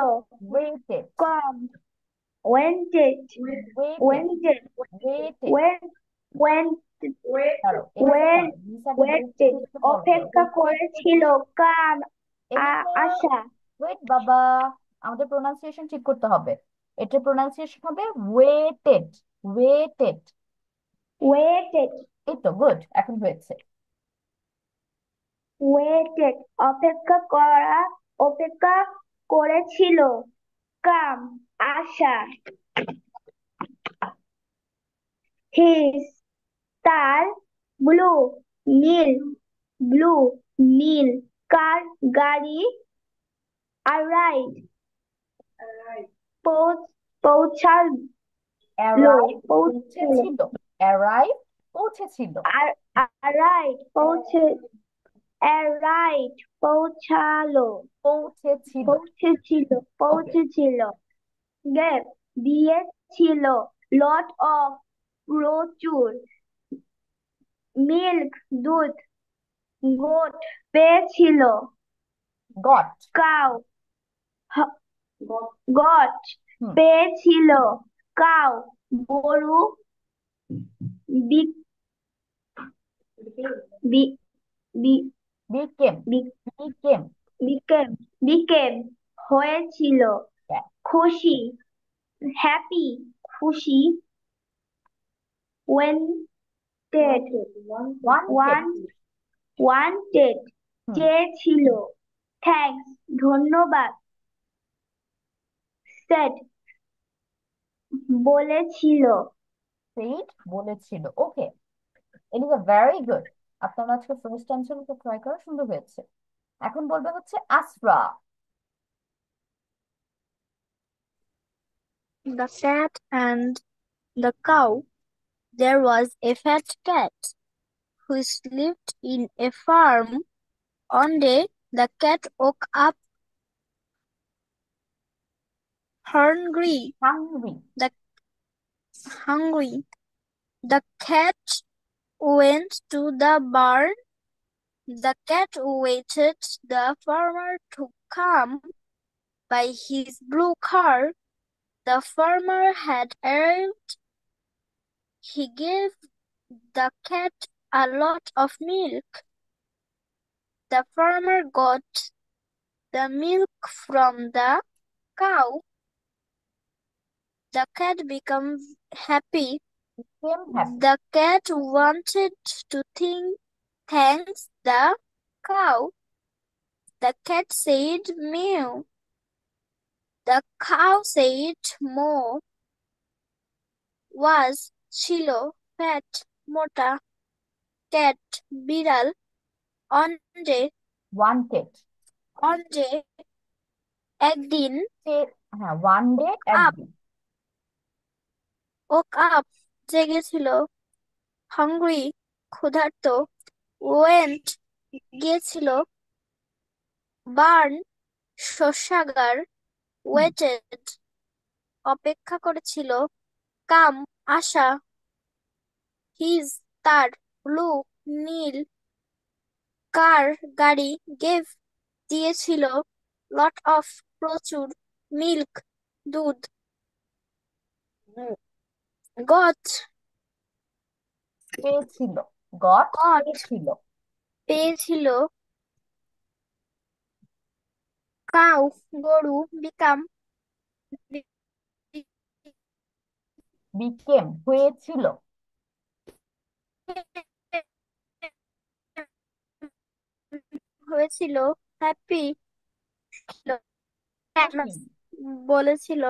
waited, come, wanted, waited, wanted, waited. went, দাঁড়াও, এভাবে when, বলো, নিসাকে waited, বলতে একটু ফলো করো। অপেক্ষা করেছিল, come, এলিফা, আসা, ওয়েট বাবা, আমাদের প্রোনাউন্সিয়েশন ঠিক করতে হবে। এটার প্রোনাউন্সিয়েশন হবে ওয়েটেড, ওয়েটেড। waited, এই তো, গুড, এখন হয়েছে। waited, অপেক্ষা করা, অপেক্ষা করেছিল, come, আসা, his, তার, blue, নীল, blue, নীল, কার, গাড়ি, arrive, পৌঁছালো, অ্যারাইভ, পৌঁছালো, পৌঁছেছিল। অ্যারাইভ, পৌঁছেছিল। arrive, arrive, পৌঁছালো, পৌঁছেছিল। পৌঁছেছিল, ওকে, পৌঁছেছিল, গেভ, দিয়েছিল, lot of, প্রচুর, মিল্ক, দুধ, গোট, পেয়েছিল, গট। কাউ, গট, হুম, পেয়েছিল, কাউ, গরু, be- be- be- became, be- became. became, became, হয়েছিল, খুশি, হ্যাপি, খুশি, wanted, ওয়ান্টেড। wanted, হুম, চেয়েছিল, থ্যাঙ্কস, ধন্যবাদ, said, বলেছিল, সেইড, বলেছিল। ওকে, এলিজা, ভেরি গুড। আপনার আজকে ফার্স্ট অ্যান্সার তো ট্রাই করা সুন্দর হয়েছে। এখন বলবে হচ্ছে আসরা। The cat and the cow. There was a fat cat which lived in a farm. One day, the cat woke up hungry. Hungry, The hungry. The cat went to the barn. The cat waited the farmer to come by his blue car. The farmer had arrived. He gave the cat a lot of milk. The farmer got the milk from the cow. The cat became happy. Came happy. The cat wanted to thanks the cow. The cat said meow. The cow said moo. Was ছিল fat মোটা cat বিড়াল on day wanted, on day একদিন হ্যাঁ, one day, up একদিন। woke up জেগেছিল hungry ক্ষুধার্ত went গিয়েছিল barn শস্যাগার waited অপেক্ষা করেছিল come আসা his তার blue নীল car গাড়ি gave দিয়েছিল lot of প্রচুর milk দুধ got পেয়েছিল, গট, got পেয়েছিল। পেয়েছিল cow গরু become বিকেম, হয়েছিল। হয়েছিল হ্যাপি খুশি। বলেছিল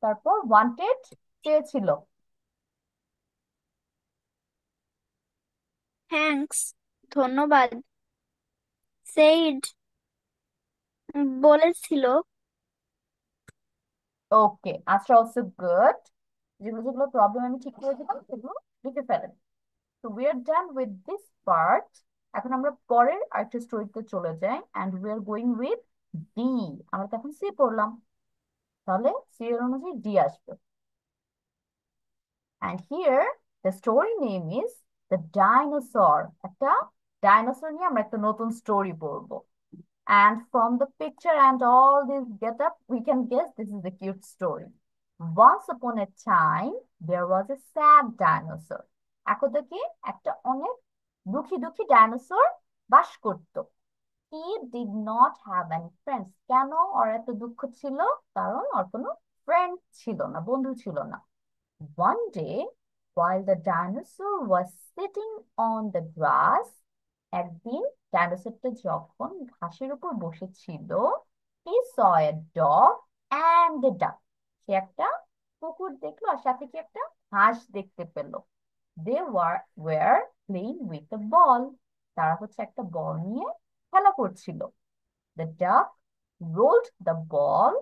তারপর ওয়ান্টেড, চেয়েছিল। থ্যাঙ্কস ধন্যবাদ said বলেছিল ওকে, আচ্ছা, অলসো গুড। যেগুলো যেগুলো প্রবলেম আমি ঠিক করে দিলাম সেগুলো লিখে ফেলেন। তো we are done with this part. এখন আমরা পরের আরেকটা স্টোরিতে চলে যাই, and we are going with D, আমরা তো এখন সি পড়লাম, তাহলে সি এর অনুযায়ী ডি আসবে। And here the story name is The Dinosaur. একটা ডাইনোসর নিয়ে আমরা একটা নতুন স্টোরি পড়বো। And from the picture and all this get up, we can guess this is a cute story. Once upon a time, there was a sad dinosaur. একদা কি একটা অনেক দুঃখী দুঃখী ডাইনোসর বাস করত। He did not have any friends. কেন ওর এত দুঃখ ছিল? কারণ ওর কোনো ফ্রেন্ড ছিল না, বন্ধু ছিল না। One day, while the dinosaur was sitting on the grass, একদিন ডাইনোসরটা যখন ঘাসের উপর বসেছিল, he saw a dog and a duck. সে একটা কুকুর দেখলো আর সাথে কি একটা হাঁস দেখতে পেল। They were playing with a ball. তারা হচ্ছে একটা বল নিয়ে খেলা করছিল। The duck rolled the ball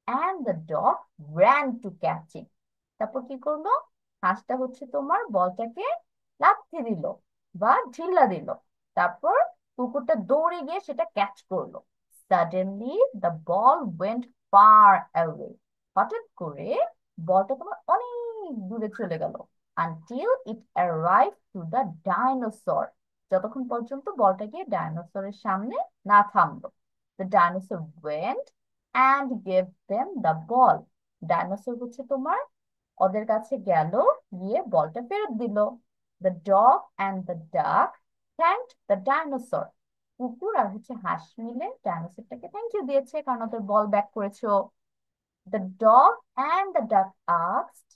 and the dog ran to catch it. তারপর কি করলো? হাঁসটা হচ্ছে তোমার বলটাকে লাথি দিল বা ঢিলা দিল, তারপর কুকুরটা দৌড়ে গিয়ে সেটা ক্যাচ করলো। Suddenly the ball went far away. হঠাৎ করে বলটা তোমার অনেক দূরে চলে গেল। Until it arrive to the dinosaur, যতক্ষণ পর্যন্ত বলটা গিয়ে ডাইনোসরের সামনে না থামলো। The dinosaur went and gave them the ball. Dinosaur হচ্ছে তোমার ওদের কাছে গেল, গিয়ে বলটা ফেরত দিল। The dog and the duck thanked the dinosaur. কুকুর আর হচ্ছে হাঁস মিলে ডাইনোসরটাকে থ্যাংক ইউ দিয়েছে কারণ ওদের বল ব্যাক করেছো। The dog and the duck asked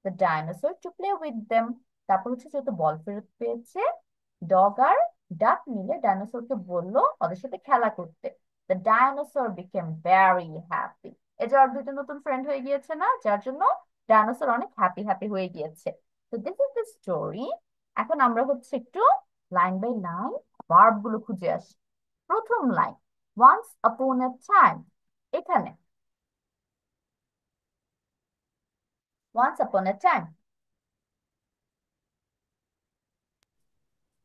the dinosaur to play with them. তারপর হচ্ছে যেহেতু বল ফেরত পেয়েছে, ডগ আর ডাক মিলে ডাইনোসরকে বললো ওদের সাথে খেলা করতে। The dinosaur became very happy. এই যে আর দুটো নতুন ফ্রেন্ড হয়ে গিয়েছে না, যার জন্য ডাইনোসর অনেক হ্যাপি হ্যাপি হয়ে গিয়েছে। তো দিস ইজ দ্য স্টোরি। এখন আমরা হচ্ছে একটু লাইন বাই লাইন ভার্ব গুলো খুঁজে আসি। প্রথম লাইন, ওয়ান্স আপন এ টাইম। এখানে once upon a time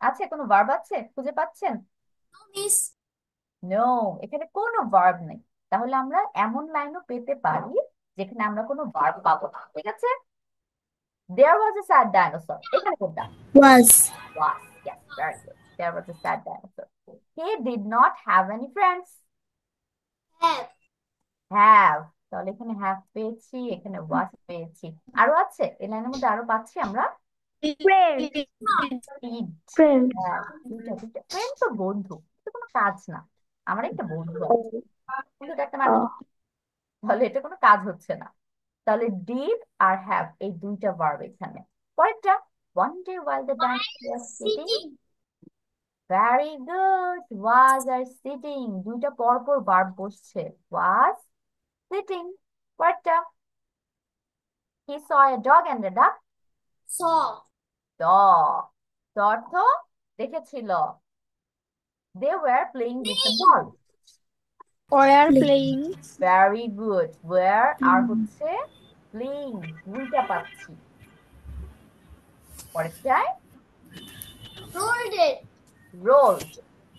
আছে, কোনো ভার্ব আছে খুঁজে পাচ্ছেন? No, miss. নো, এখানে কোনো ভার্ব নেই। তাহলে আমরা এমন লাইনও পেতে পারি যেখানে আমরা কোনো ভার্ব পাবো না, ঠিক আছে? There was a sad dinosaur, এখানে কোনটা? Was. Was, yes, very good. There was a sad dinosaur. He did not have any friends. Have. Have, তাহলে এখানে have পেয়েছি, এখানে was পেয়েছি। আরো আছে এই লাইনের মধ্যে, আরো পাচ্ছি আমরা। Friends. Did, Friends. হ্যাঁ, দুইটা দুইটা ফ্রেন্ড তো বন্ধু, এটা কোনো কাজ না। আমার একটা বন্ধু আছে কিন্তু এটা একটা মানুষ, Oh. তাহলে এটা কোনো কাজ হচ্ছে না। তাহলে ডিড আর হ্যাভ এই দুইটা ভার্ব এখানে। পরেরটা, one day while the dinosaur was sitting. Sitting. Very good, was আর sitting দুইটা পরপর ভার্ব বসছে, was sitting। পরেরটা, he saw a dog and a duck. Saw. dog, অর্থ দেখেছিল। they were playing with the ball. Were playing. Very good, where আর হচ্ছে playing দুইটা পাচ্ছি। পরেরটায় Rolled it. rolled,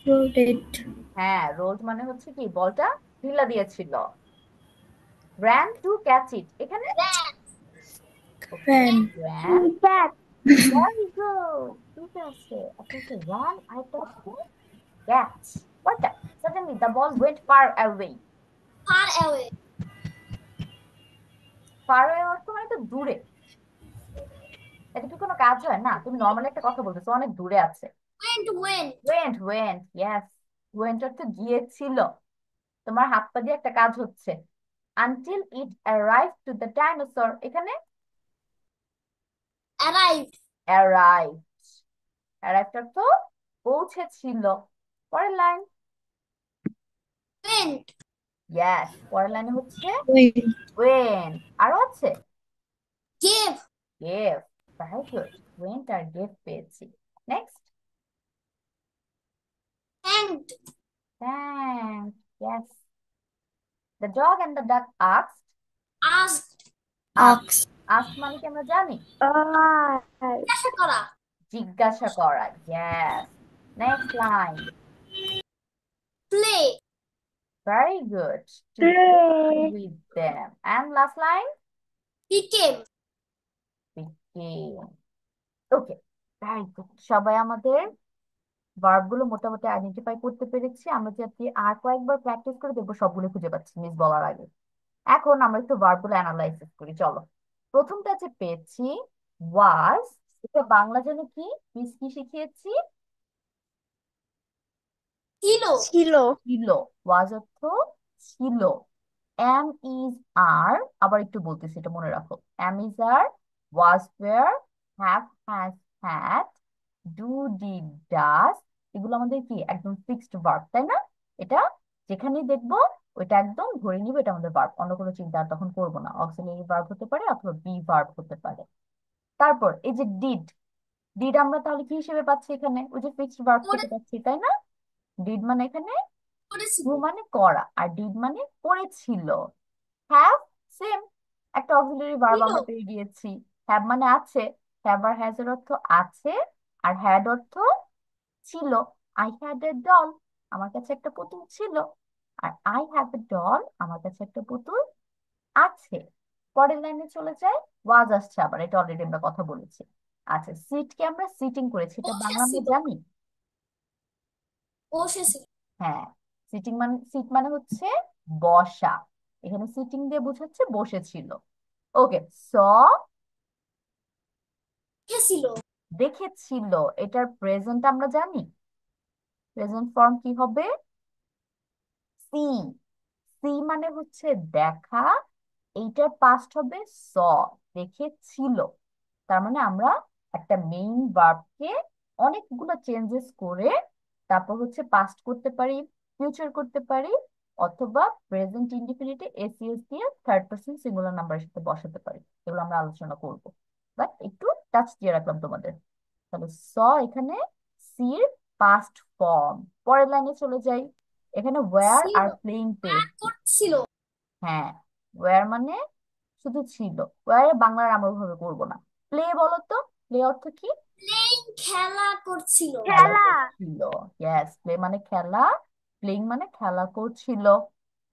Wrote it. হ্যাঁ rolled মানে হচ্ছে কি বলটা ঢিলা দিয়েছিল। ran to catch it, এখানে Ran. Ran. ran, Cat. very good, ঠিক আছে। আচ্ছা আচ্ছা, ran আরেকটা হচ্ছে catch। পরেরটা, suddenly the ball went far away. Far away. far away অর্থ মানে তো দূরে, এটা কি কোনো কাজ হয় না? তুমি নর্মালি একটা কথা বলতেছো অনেক দূরে আছে। Went. went, yes, went অর্থ গিয়েছিল। তোমার হাত পা দিয়ে একটা কাজ হচ্ছে। until it arrived to the dinosaur, এখানে Arrived. arrived, arrived অর্থ পৌঁছেছিল। পরের লাইন, Went. yes, পরের লাইনে হচ্ছে Went. went, আরো আছে Gave. gave, very good, went আর gave পেয়েছি। Next, Thanked. thanks, yes, the dog and the duck asked. Asked. Asked. asked মানে কি আমরা জানি? জিজ্ঞাসা করা. জিজ্ঞাসা করা, yes. Next line, Play. Very good. To Play. play with them. And last line? became, Became. Okay, very good. সবাই আমাদের ভার্ব গুলো মোটামুটি আইডেন্টিফাই করতে পেরেছি। আমরা যদি আর কয়েকবার প্র্যাকটিস করে দেখবো সবগুলো খুঁজে পাচ্ছি মিস বলার আগে। এখন আমরা একটু ভার্ব গুলো অ্যানালাইসিস করি, চলো। প্রথমটা যে পেয়েছি ওয়াজ, এটা বাংলা যেন কি মিস কি শিখিয়েছি? ছিল, ছিল। ছিল। ওয়াজ অর্থ ছিল। এম ইজ আর, আবার একটু বলতেছি এটা মনে রাখো। Am is are, was were, have has had, do did does, এগুলো আমাদের কি একদম ফিক্সড ভার্ব, তাই না? এটা যেখানেই দেখবো ওইটা একদম ধরে নিবে এটা আমাদের ভার্ব, অন্য কোনো চিন্তা আর তখন করবো না। অক্সিলারি ভার্ব হতে পারে অথবা বি ভার্ব হতে পারে। তারপর এই যে ডিড, ডিড আমরা তাহলে কি হিসেবে পাচ্ছি এখানে? ওই যে ফিক্সড ভার্ব থেকে পাচ্ছি, তাই না? ডিড মানে এখানে করেছিল, ডু মানে করা, আর ডিড মানে করেছিল। হ্যাভ, সেম, একটা অক্সিলারি ভার্ব ছিল, আমরা পেয়ে গিয়েছি। হ্যাভ মানে আছে, হ্যাভ আর হ্যাজ এর অর্থ আছে, আর হ্যাড অর্থ ছিল। আই হ্যাড এ ডল, আমার কাছে একটা পুতুল ছিল। আর আই হ্যাভ এ ডল, আমার কাছে একটা পুতুল আছে। পরের লাইনে চলে যায়, ওয়াজ আসছে আবার, এটা অলরেডি আমরা কথা বলেছি। আচ্ছা, সিটকে আমরা সিটিং করেছি, এটা বাংলা আমরা বসেছিল, জানি। বসেছিল, হ্যাঁ, সিটিং মানে, সিট মানে হচ্ছে বসা, এখানে সিটিং দিয়ে বোঝাচ্ছে বসেছিল। ওকে, স, দেখেছিল, দেখেছিল, এটার প্রেজেন্ট আমরা জানি। প্রেজেন্ট ফর্ম কি হবে? সি। সি মানে হচ্ছে দেখা, এইটার পাস্ট হবে স, দেখেছিল। তার মানে আমরা একটা মেইন ভার্বকে অনেকগুলো চেঞ্জেস করে তারপর হচ্ছে পাস্ট করতে পারি, ফিউচার করতে পারি, অথবা প্রেজেন্ট ইনডিফিনিটে এসিএস দিয়ে থার্ড পারসন সিঙ্গুলার নাম্বারের সাথে বসাতে পারি। এগুলো আমরা আলোচনা করব, বাট একটু টাচ দিয়ে রাখলাম তোমাদের। তাহলে স এখানে সির পাস্ট ফর্ম। পরের লাইনে চলে যাই, এখানে ওয়্যার ছিল, আর প্লেইং পেয়েছি। করছিল, হ্যাঁ, ওয়্যার মানে শুধু ছিল, ওয়্যার বাংলার আমরা ওইভাবে করবো না। প্লে বলো তো, প্লে অর্থ কি? প্লেইং, খেলা করছিল, খেলা খেলা। করছিল। ইয়েস, প্লে মানে খেলা, প্লেইং মানে খেলা করছিল।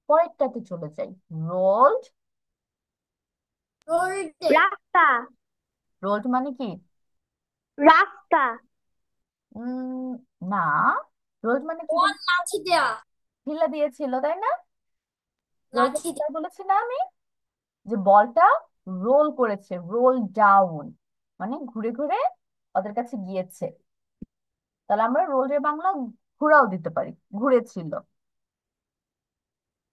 পরেরটাতে চলে যাই, রোলড। রোল্ডে, রাস্তা। রোলড মানে কি? রাস্তা। উম না, রোলড মানে কি বল, বলতো? লাঠি দেয়া, ঢিলা দিয়েছিল, তাই না? রোলড লাঠি দেয়া, তাই বলেছি না আমি, যে বলটা রোল করেছে, রোল ডাউন মানে ঘুরে ঘুরে ওদের কাছে গিয়েছে। তাহলে আমরা রোলের বাংলা ঘোরাও দিতে পারি, ঘুরেছিল।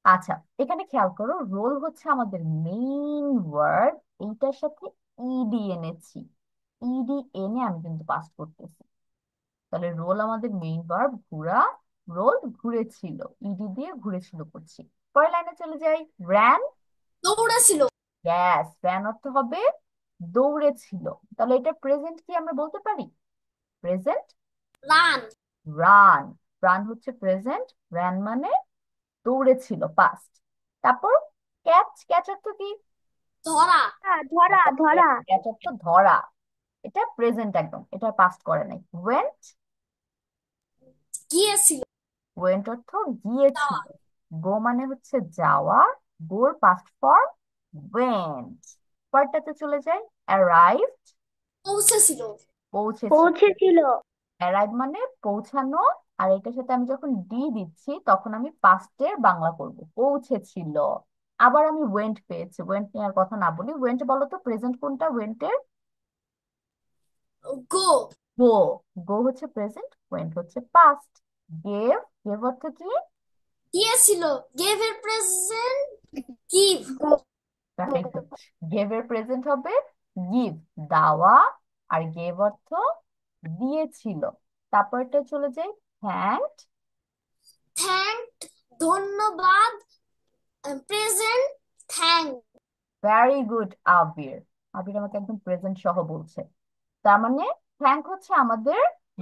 আচ্ছা, এখানে খেয়াল করো, রোল হচ্ছে আমাদের মেইন ওয়ার্ড, এইটার সাথে ইডি এনেছি। ইডি এনে আমি কিন্তু পাস করতেছি। তাহলে রোল আমাদের মেইন ভার্ব, ঘোরা, রোল ঘুরেছিল, ইডি দিয়ে ঘুরেছিল করছি। পরের লাইনে চলে যাই, র্যান। দৌড়েছিল, গ্যাস, র্যান অর্থ হবে দৌড়েছিল। তাহলে এটা প্রেজেন্ট কি আমরা বলতে পারি? Present run, run. রান হচ্ছে প্রেজেন্ট, র্যান মানে দৌড়েছিল পাস্ট। তারপর ক্যাচ, ক্যাচ অর্থ কি? ধরা, ধরা। ধরা। ক্যাচ অর্থ ধরা, এটা প্রেজেন্ট একদম, এটা পাস্ট করে নাই। ওয়েন্ট, গিয়েছিল, ওয়েন্ট অর্থ যাওয়া, গিয়েছিল। গো মানে হচ্ছে যাওয়া, গোর পাস্ট ফর্ম ওয়েন্ট। পরটাতে চলে যাই, অ্যারাইভড, পৌঁছেছিল, পৌঁছেছিল। পৌঁছেছিল। অ্যারাইভ মানে পৌঁছানো, আর এটার সাথে আমি যখন ডি দিচ্ছি তখন আমি পাস্টের বাংলা করব, পৌঁছেছিল। আবার আমি ওয়েন্ট পেয়েছি, ওয়েন্ট নেওয়ার কথা না বলি, ওয়েন্ট বলো তো প্রেজেন্ট কোনটা ওয়েন্টের? গো, গো। গো হচ্ছে প্রেজেন্ট, ওয়েন্ট হচ্ছে পাস্ট। গেভ, গেভ অর্থ কি? দিয়েছিল, গেভ এর present, give, very good. Gave এর প্রেজেন্ট হবে গিভ, দেওয়া, আর গেভ অর্থ দিয়েছিল। তারপরটা চলে যাই, থ্যাঙ্কড। থ্যাঙ্কড, ধন্যবাদ, প্রেজেন্ট, থ্যাঙ্ক, ভেরি গুড আবির। আবির আমাকে একদম প্রেজেন্ট সহ বলছে। তার মানে থ্যাংক হচ্ছে আমাদের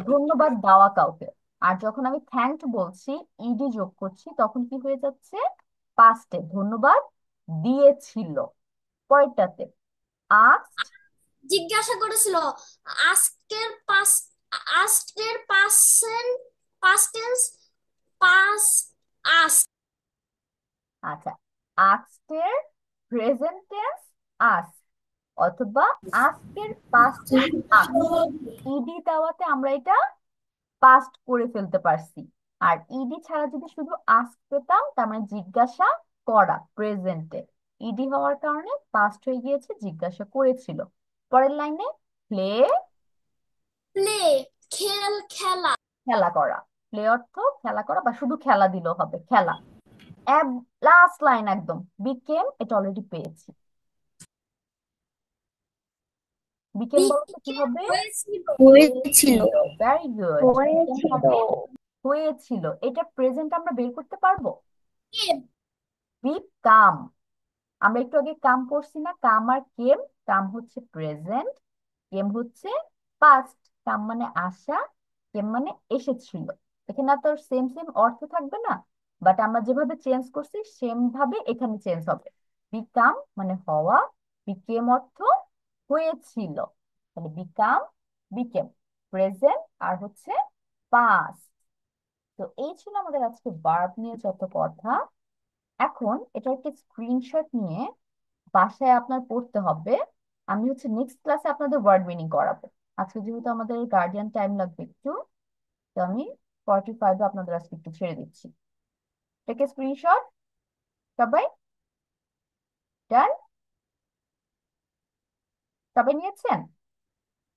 ধন্যবাদ দেওয়া কাউকে, আর যখন আমি থ্যাঙ্কড বলছি ইডি যোগ করছি তখন কি হয়ে যাচ্ছে? পাস্টে ধন্যবাদ দিয়েছিল। পরেরটাতে আস্কড। জিজ্ঞাসা করেছিল, আজকের পাস, আজকের পাসেন, পাস্ট টেন্স, পাস, আস, আচ্ছা, আস্কড এর প্রেজেন্ট টেন্স আস, অথবা আস্কের পাস্ট টেন্স আস্ক। ইডি দেওয়াতে আমরা এটা পাস্ট করে ফেলতে পারছি। আর ইডি ছাড়া যদি শুধু আস্ক পেতাম, তার মানে জিজ্ঞাসা করা প্রেজেন্টে, ইডি হওয়ার কারণে পাস্ট হয়ে গিয়েছে, জিজ্ঞাসা করেছিল। পরের লাইনে প্লে, প্লে খেলা। খেলা করা। প্লে অর্থ খেলা করা, বা শুধু খেলা দিলেও হবে, খেলা। লাস্ট লাইন একদম, বিকেম, এটা অলরেডি পেয়েছি। বিকেম বলতে কি বিকেম হবে? হয়েছিল। হয়েছিল। Very good. হয়েছিল। হয়েছিল, এটা প্রেজেন্ট আমরা বের করতে পারবো। কেম বিকাম, আমরা একটু আগে কাম পড়ছি না, কাম আর কেম। কাম হচ্ছে প্রেজেন্ট, কেম হচ্ছে পাস্ট। কাম মানে আসা, কেম মানে এসেছিল। এখানে তো সেম সেম অর্থ থাকবে না, বাট আমরা যেভাবে চেঞ্জ করছি সেম ভাবে এখানে চেঞ্জ হবে। বিকাম মানে হওয়া, বিকেম অর্থ হয়েছিল। তাহলে বিকাম, বিকেম, প্রেজেন্ট আর হচ্ছে পাস্ট। তো এই ছিল আমাদের আজকে ভার্ব নিয়ে যত কথা। এখন এটা একটা স্ক্রিনশট নিয়ে বাসায় আপনার পড়তে হবে। আমি হচ্ছে নেক্সট ক্লাসে আপনাদের ওয়ার্ড মিনিং করাবো। আজকে যেহেতু আমাদের গার্ডিয়ান টাইম লাগবে একটু, তো আমি 45-এ আপনাদের আজকে একটু ছেড়ে দিচ্ছি। টেক স্ক্রিনশট সবাই। ডান, সবাই নিয়েছেন?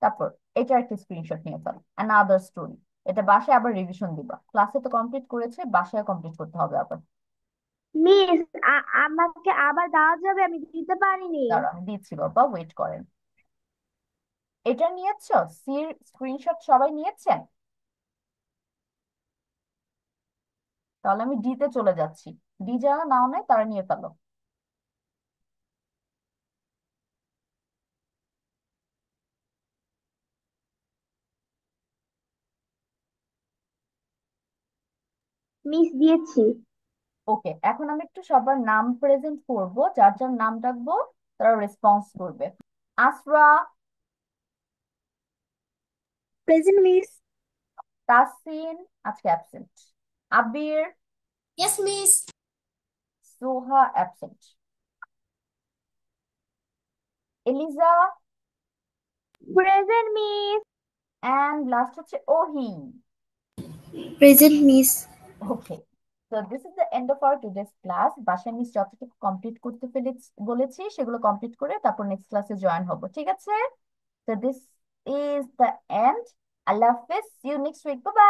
তারপর এটা একটা স্ক্রিনশট নিয়ে ফেলো, অ্যানাদার স্টোরি। এটা বাসায় আবার রিভিশন দিবা, ক্লাসে তো কমপ্লিট করেছে, বাসায় কমপ্লিট করতে হবে আবার। মিস, আমাকে আবার দেওয়া যাবে? আমি দিতে পারিনি। দাঁড়া, আমি দিচ্ছি বাবা, ওয়েট করেন। এটা নিয়েছো? সির স্ক্রিনশট সবাই নিয়েছেন? তাহলে আমি ডি তে চলে যাচ্ছি। ডি যারা নাও নাই তারা নিয়ে ফেলো। মিস দিয়েছি। ওকে, এখন আমি একটু সবার নাম প্রেজেন্ট করব, যার যার নাম ডাকবো তারা রেসপন্স করবে। আসরা, প্রেজেন্ট মিস। তাসিন আজকে absent, Abir, yes miss. Soha absent, Eliza, present miss. And last হচ্ছে ওহি। Present miss. ওকে, তো this is the end of our today's class. বাসায় মিস যতটুকু কমপ্লিট করতে বলেছি সেগুলো কমপ্লিট করে তারপর নেক্সট ক্লাসে জয়েন হবো, ঠিক আছে? So this is the end. Allah Hafiz. See you next week. Bye bye.